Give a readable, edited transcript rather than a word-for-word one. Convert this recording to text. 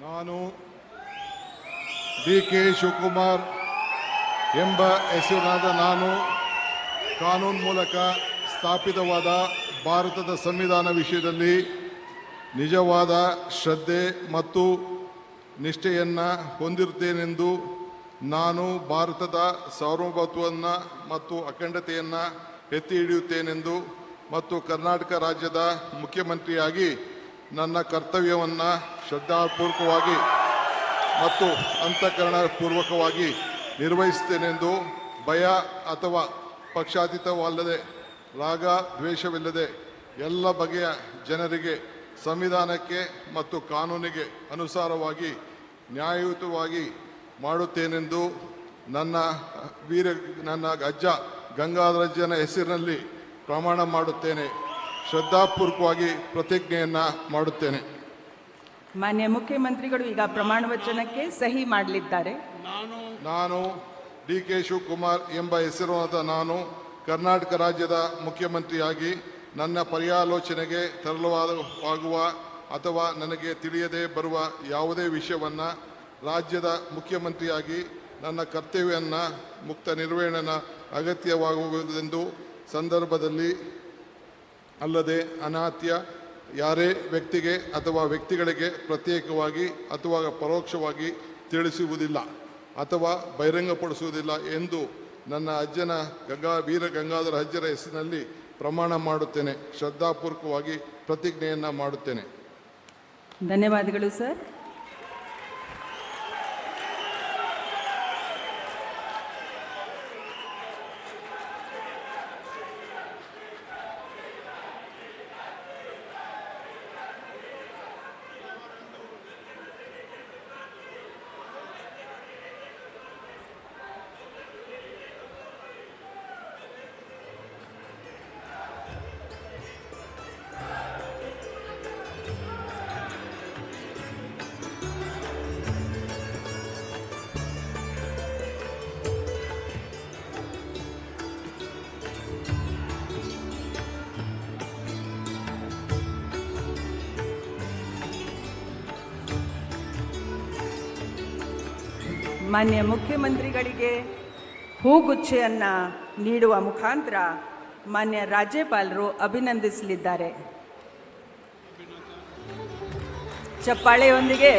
ನಾನು ಡಿ.ಕೆ. ಶಿವಕುಮಾರ್ ಎಂಬ ಹೆಸರಿನಾದ ನಾನು ಕಾನೂನು ಮೂಲಕ ಸ್ಥಾಪಿತವಾದ ಭಾರತದ ಸಂವಿಧಾನ ವಿಷಯದಲ್ಲಿ ನಿಜವಾದ ಶ್ರದ್ಧೆ ಮತ್ತು ನಿಷ್ಠೆಯನ್ನು ಹೊಂದಿರುತ್ತೇನೆಂದು ನಾನು ಭಾರತದ ಸಾರ್ವಭೌಮತ್ವವನ್ನು ಮತ್ತು ಅಖಂಡತೆಯನ್ನು ಎತ್ತಿ ಹಿಡಿಯುತ್ತೇನೆಂದು ಮತ್ತು ಕರ್ನಾಟಕ ರಾಜ್ಯದ ಮುಖ್ಯಮಂತ್ರಿಯಾಗಿ ನನ್ನ ಕರ್ತವ್ಯವನ್ನು ಶ್ರದ್ಧಾಪೂರ್ವಕವಾಗಿ ಮತ್ತು ಅಂತಃಕರಣಪೂರ್ವಕವಾಗಿ ನಿರ್ವಹಿಸುತ್ತೇನೆಂದು ಭಯ ಅಥವಾ ಪಕ್ಷಾತೀತವಲ್ಲದೆ ರಾಗ ದ್ವೇಷವಿಲ್ಲದೆ ಎಲ್ಲ ಬಗೆಯ ಜನರಿಗೆ ಸಂವಿಧಾನಕ್ಕೆ ಮತ್ತು ಕಾನೂನಿಗೆ ಅನುಸಾರವಾಗಿ ನ್ಯಾಯಯುತವಾಗಿ ಮಾಡುತ್ತೇನೆಂದು ನನ್ನ ಅಜ್ಜ ಗಂಗಾಧರಜ್ಜನ ಹೆಸರಿನಲ್ಲಿ ಪ್ರಮಾಣ ಮಾಡುತ್ತೇನೆ. ಶ್ರದ್ಧಾಪೂರ್ವಕವಾಗಿ ಪ್ರತಿಜ್ಞೆಯನ್ನು ಮಾಡುತ್ತೇನೆ. ಮಾನ್ಯ ಮುಖ್ಯಮಂತ್ರಿಗಳು ಈಗ ಪ್ರಮಾಣ ವಚನಕ್ಕೆ ಸಹಿ ಮಾಡಲಿದ್ದಾರೆ. ನಾನು ಡಿ.ಕೆ. ಶಿವಕುಮಾರ್ ಎಂಬ ಹೆಸರಾದ ನಾನು ಕರ್ನಾಟಕ ರಾಜ್ಯದ ಮುಖ್ಯಮಂತ್ರಿಯಾಗಿ ನನ್ನ ಪರ್ಯಾಲೋಚನೆಗೆ ತರಲಾಗುವ ಅಥವಾ ನನಗೆ ತಿಳಿಯದೇ ಬರುವ ಯಾವುದೇ ವಿಷಯವನ್ನು ರಾಜ್ಯದ ಮುಖ್ಯಮಂತ್ರಿಯಾಗಿ ನನ್ನ ಕರ್ತವ್ಯವನ್ನು ಮುಕ್ತ ನಿರ್ವಹಣೆಯ ಅಗತ್ಯವಾಗುವುದೆಂದು ಸಂದರ್ಭದಲ್ಲಿ ಅಲ್ಲದೆ ಅನಾತ್ಯ ಯಾರೇ ವ್ಯಕ್ತಿಗೆ ಅಥವಾ ವ್ಯಕ್ತಿಗಳಿಗೆ ಪ್ರತ್ಯೇಕವಾಗಿ ಅಥವಾ ಪರೋಕ್ಷವಾಗಿ ತಿಳಿಸುವುದಿಲ್ಲ ಅಥವಾ ಬಹಿರಂಗಪಡಿಸುವುದಿಲ್ಲ ಎಂದು ನನ್ನ ಅಜ್ಜನ ವೀರ ಗಂಗಾಧರ ಅಜ್ಜರ ಹೆಸರಿನಲ್ಲಿ ಪ್ರಮಾಣ ಮಾಡುತ್ತೇನೆ. ಶ್ರದ್ಧಾಪೂರ್ವಕವಾಗಿ ಪ್ರತಿಜ್ಞೆಯನ್ನು ಮಾಡುತ್ತೇನೆ. ಧನ್ಯವಾದಗಳು ಸರ್. ಮಾನ್ಯ ಮುಖ್ಯಮಂತ್ರಿಗಳಿಗೆ ಹೂಗುಚ್ಛೆಯನ್ನು ನೀಡುವ ಮುಖಾಂತರ ಮಾನ್ಯ ರಾಜ್ಯಪಾಲರು ಅಭಿನಂದಿಸಲಿದ್ದಾರೆ. ಚಪ್ಪಾಳೆಯೊಂದಿಗೆ